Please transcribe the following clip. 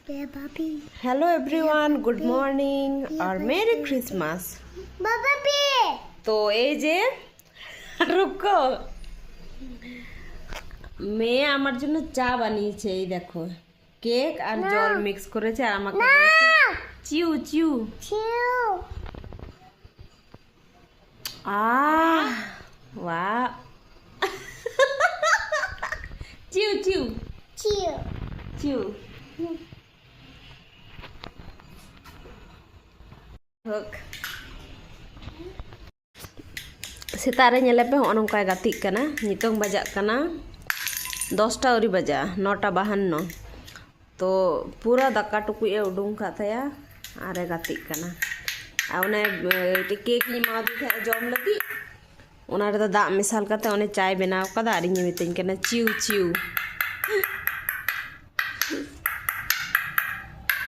Hello everyone, good morning or Merry Christmas. তো এই যে রুকো মেয়ে আমার জন্য চা বানিয়েছে, এই দেখো কেক আর জল মিক্স করেছে আর আমাকে চিউ চিউ ওয়া চিউ চিউ চিউ চিউ Sekarang re nyelepe onong kaya gatik kana nitong bajak kana 10টা auri baja 9টা 52 तो पूरा दक्का टुकु ए उडुंग खातया आरे गातिक kana आवने केक नि मा दि था जम लगी ओना रे दा मेसाल कते ओने चाय बनाव कदा आरि नि मितइन kana चिउ चिउ